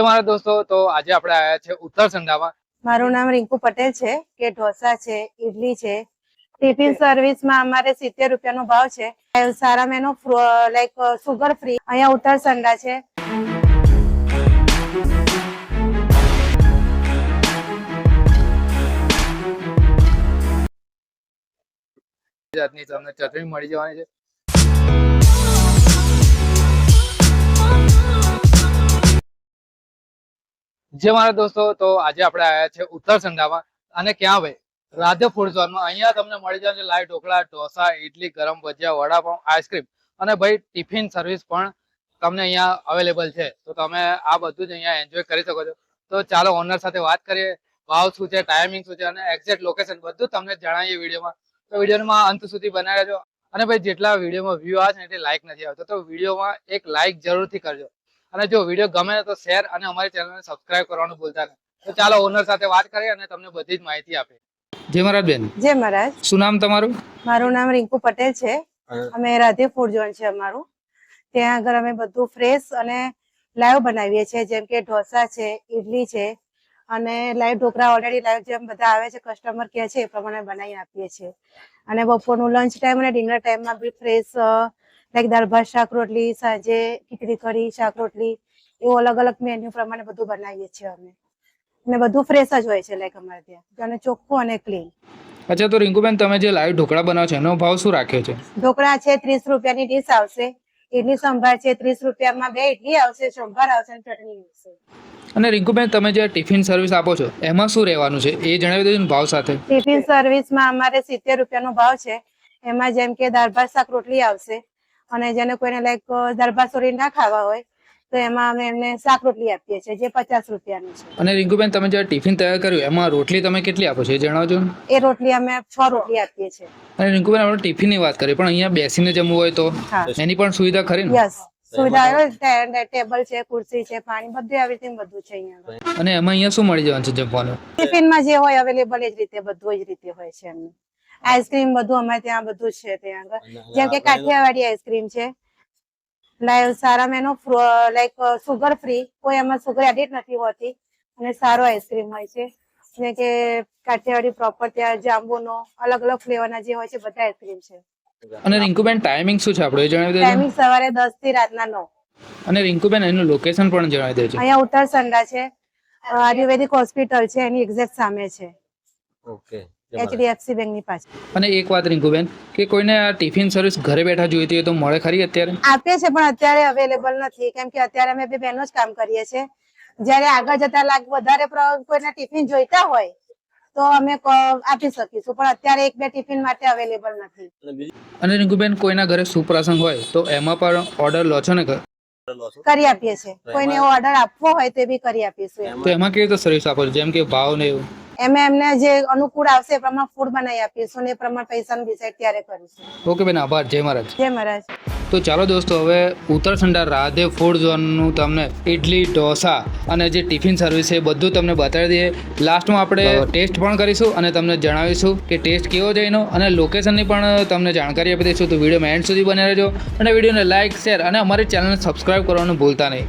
મારા દોસ્તો તો આજે આપણે આયા છે ઉત્તર સંડામાં. મારું નામ રિંકુ પટેલ છે કે ઢોસા છે, ઇડલી છે, ટિફિન સર્વિસ માં અમારે 70 રૂપિયાનો ભાવ છે. સારા મેનો લાઈક સુગર ફ્રી અહીંયા ઉત્તર સંડા છે. જાતની તમને ચટણી મળી જવાની છે. જે મારા દોસ્તો તો આજે આપણે આયા છે ઉત્તર સંડામાં અને ક્યાં ભાઈ રાધે ફૂડ ઝોનમાં. અહીંયા તમને મળી જશે લાઈવ ઢોકળા, ઢોસા, ઇડલી, ગરમ ભજીયા, વડાપાઉં, આઈસ્ક્રીમ અને ભાઈ ટિફિન સર્વિસ પણ તમને અહીંયા અવેલેબલ છે. તો તમે આ બધું જ અહીંયા એન્જોય કરી શકો છો. તો ચાલો ઓનર સાથે વાત કરીએ. ભાવ શું છે, ટાઈમિંગ શું છે અને એક્ઝેક્ટ લોકેશન બધું તમને જણાવીએ વિડીયોમાં. તો વિડીયોમાં અંત સુધી બનાવી રહેજો. અને ભાઈ જેટલા વિડીયોમાં વ્યૂ આવે છે એટલે લાઈક નથી આવતો તો વિડીયોમાં એક લાઈક જરૂરથી કરજો. અને જો વિડીયો ગમે તો શેર અને અમારી ચેનલને સબસ્ક્રાઇબ કરવાનું ભૂલતા નહીં. તો ચાલો ઓનર સાથે વાત કરીએ અને તમને બધી જ માહિતી આપે. જય મહારાજ બેન. જય મહારાજ. શું નામ તમારું? મારું નામ રિંકુ પટેલ છે. અમે રાધે ફૂડ ઝોન છે અમારું. ત્યાં આગળ અમે બધું ફ્રેશ અને લાઈવ બનાવીએ છીએ, જેમ કે ઢોસા છે, ઇડલી છે અને લાઈવ ઢોકળા ઓલરેડી લાઈવ જેમ બધા આવે છે કસ્ટમર કહે છે એ પ્રમાણે બનાવી આપીએ છીએ. અને બપોરનું લંચ ટાઈમ અને ડિનર ટાઈમમાં બી ફ્રેશ લાઈક દાળ ભાત, શાક રોટલી, સાંજે ખીચડી કઢી, શાક રોટલી એવું અલગ અલગ મેન્યુ પ્રમાણે બધું બનાવીએ છીએ અમે. અને બધું ફ્રેશ જ હોય છે લાઈક અમારે ત્યાં અને ચોખ્ખું અને ક્લીન. અચ્છા, તો રિંકુબેન તમે જે લાઈવ ઢોકળા બનાવો છો એનો ભાવ શું રાખ્યો છે? ઢોકળા છે 30 રૂપિયાની ડીશ આવશે. ઇડલી સંભાર છે 30 રૂપિયામાં 2 ઇડલી આવશે, સંભાર આવશે અને ચટણી આવશે. અને રિંકુબેન તમે જે ટિફિન સર્વિસ આપો છો એમાં શું રહેવાનું છે એ જણાવી દેજો ભાવ સાથે. ટિફિન સર્વિસમાં અમારે 70 રૂપિયાનો ભાવ છે. એમાં જેમ કે દાળ ભાત, શાક રોટલી આવશે અને જેને કોઈને લાઈક દાળ ભાત સોરી ના ખાવા હોય તો એમાં અમે એમને શાક રોટલી આપીએ છીએ જે 50 રૂપિયાની છે. અને રિંકુબેન તમે જે ટિફિન તૈયાર કર્યું એમાં રોટલી તમે કેટલી આપો છો એ જણાવજો. એ રોટલી અમે 6 રોટલી આપીએ છીએ. અને રિંકુબેન આપણે ટિફિનની વાત કરીએ પણ અહીંયા બેસીને જમવું હોય તો એની પણ સુવિધા ખરી ને? યસ, સુવિધા ટેબલ છે, ખુરશી છે, પાણી બધું એવરીથિંગ બધું છે અહીંયા. અને એમાં અહીંયા શું મળી જવાનું છે જમવાનું? ટિફિનમાં જે હોય અવેલેબલ એ જ રીતે બધું જ રીતે હોય છે એમને. આઈસ્ક્રીમ બધું અમારે ત્યાં બધું છે ત્યાં આગળ. જેમ કે કાઠિયાવાડી આઈસ્ક્રીમ છે, લાઈવ સારા મેનો લાઈક સુગર ફ્રી, કોઈ એમાં સુગર એડિટ નથી હોતી અને સારો આઈસ્ક્રીમ હોય છે. જેમ કે કાઠિયાવાડી પ્રોપર ત્યાં જાંબુનો અલગ અલગ ફ્લેવરના જે હોય છે બધા આઈસ્ક્રીમ છે. અને રિંકુબેન ટાઈમિંગ શું છે આપણે એ જણાવી દેજો. ટાઈમિંગ સવારે 10 થી રાતના 9. અને રિંકુબેન એનું લોકેશન પણ જણાવી દેજો. અહીંયા ઉત્તર સંડા છે, આયુર્વેદિક હોસ્પિટલ છે એની એક્ઝેક્ટ સામે છે. ઓકે. HDFC બેંક ની પાછળ. અને એક વાત રિંકુબેન કે કોઈને આ ટિફિન સર્વિસ ઘરે બેઠા જોઈતી હોય તો મળે ખરી અત્યારે? આપીએ છે પણ અત્યારે અવેલેબલ નથી, કેમ કે અત્યારે અમે બે બહેનો જ કામ કરીએ છીએ. જયારે આગળ જતા વધારે કોઈને ટિફિન જોઈતા હોય તો અમે આપી શકીશું, પણ અત્યારે એક બે ટિફિન માટે અવેલેબલ નથી. અને રિંકુબેન કોઈના ઘરે સુપ્રસંગ હોય તો એમાં પણ ઓર્ડર લો છો ને? કરી આપીએ છીએ. કોઈને એવો ઓર્ડર આપવો હોય તો એ બી કરી આપીશું. તો એમાં કેવી રીતે સર્વિસ આપો છો, જેમ કે ભાવ ને એવું? એમને જે અનુકૂળ આવશે એ પ્રમાણે ફૂડ બનાવી આપીશું ને એ પ્રમાણે પૈસાનું ડિસાઈડ ત્યારે કરીશું. ઓકે બેન, આભાર. જય મહારાજ. જય મહારાજ. તો ચાલો દોસ્તો, હવે ઉત્તર સંડા રાધે ફૂડ ઝોનનું તમને ઇડલી, ઢોસા અને જે ટિફિન સર્વિસ છે એ બધું તમને બતાવી દઈએ. લાસ્ટમાં આપણે ટેસ્ટ પણ કરીશું અને તમને જણાવીશું કે ટેસ્ટ કેવો છે એનો, અને લોકેશનની પણ તમને જાણકારી આપી દઈશું. તો વિડીયોમાં એન્ડ સુધી બને રહેજો અને વિડીયોને લાઇક, શેર અને અમારી ચેનલને સબસ્ક્રાઈબ કરવાનું ભૂલતા નહીં.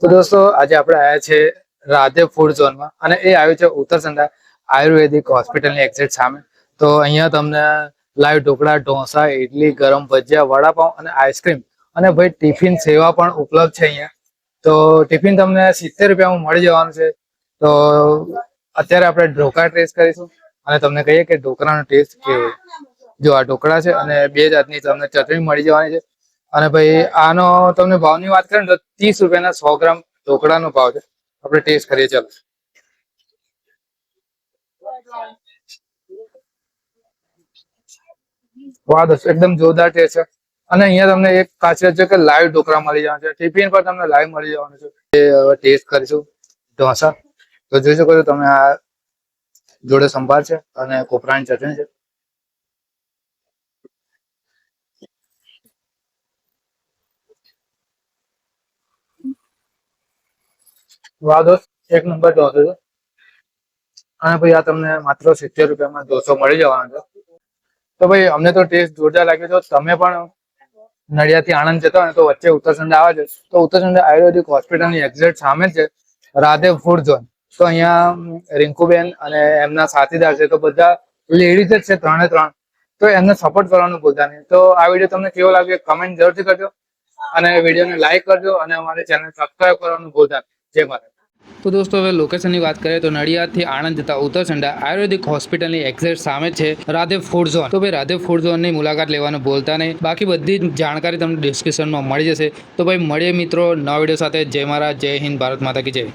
તો દોસ્તો આજે આપણે આવ્યા છે રાધે ફૂડ ઝોનમાં અને એ આવ્યું છે ઉત્તર સંડા આયુર્વેદિક હોસ્પિટલની એક્ઝેક્ટ સામે. તો અહીંયા તમને લાઈવ ઢોકળા, ઢોસા, ઇડલી, ગરમ ભજીયા, વડાપાઉં અને આઈસ્ક્રીમ અને ભાઈ ટિફિન સેવા પણ ઉપલબ્ધ છે અહીંયા. તો ટિફિન તમને 70 રૂપિયામાં મળી જવાનું છે. તો અત્યારે આપણે ઢોકળા ટેસ્ટ કરીશું અને તમને કહીએ કે ઢોકળાનો ટેસ્ટ કેવો. જો આ ઢોકળા છે અને 2 જાતની તમને ચટણી મળી જવાની છે. અને ભાઈ આનો તમને ભાવની વાત કરીએ ને તો 30 રૂપિયાના 100 ગ્રામ ઢોકળાનો ભાવ છે. આપણે ટેસ્ટ કરીએ ચાલો. વાહ દોસ્તો, એકદમ જોરદાર ટેસ્ટ છે. અને અહીંયા તમને એક ખાસિયત છે કે લાઈવ ઢોકળા મળી જવાના છે. ટિફિન પર તમને લાઈવ મળી જવાનું છે. હવે ટેસ્ટ કરીશું ઢોસા. તો જોઈ શકો છો તમે, આ જોડે સંભાર છે અને કોપરાની ચટણી છે. વાહ દોસ્ત, એક નંબર ઢોસો છે. અને ભાઈ આ તમને માત્ર 70 રૂપિયામાં ઢોસો મળી જવાનો છે. તો ભાઈ અમને તો ટેસ્ટ જોરદાર લાગ્યો. તો તમે પણ નડિયાદથી આણંદ જતા હોય તો વચ્ચે ઉત્તરસંડા આવે છે. તો ઉત્તરસંડા આયુર્વેદિક હોસ્પિટલની એક્ઝેક્ટ સામે જ છે રાધે ફૂડ ઝોન. તો અહીંયા રિંકુબેન અને એમના સાથીદાર છે, તો બધા લેડીઝ જ છે, 3 તો એમને સપોર્ટ કરવાનું ભૂલતા નહીં. તો આ વિડીયો તમને કેવો લાગ્યો કમેન્ટ જરૂરથી કરજો અને વિડીયોને લાઈક કરજો અને અમારી ચેનલ સબસ્ક્રાઈબ કરવાનું ભૂલતા નહીં. જય માતા. તો દોસ્તો હવે લોકેશનની વાત કરીએ તો નડિયાદથી આણંદ જતા ઉત્તરસંડા આયુર્વેદિક હોસ્પિટલની એક્ઝેક્ટ સામે છે રાધે ફૂડ ઝોન. તો ભાઈ રાધે ફૂડ ઝોનની મુલાકાત લેવાનું ભૂલતા નહીં. બાકી બધી જ જાણકારી તમને ડિસ્ક્રિપ્શનમાં મળી જશે. તો ભાઈ મળીએ મિત્રો નવા વિડીયો સાથે. જય મહારાજ, જય હિન્દ, ભારત માતા કી જય.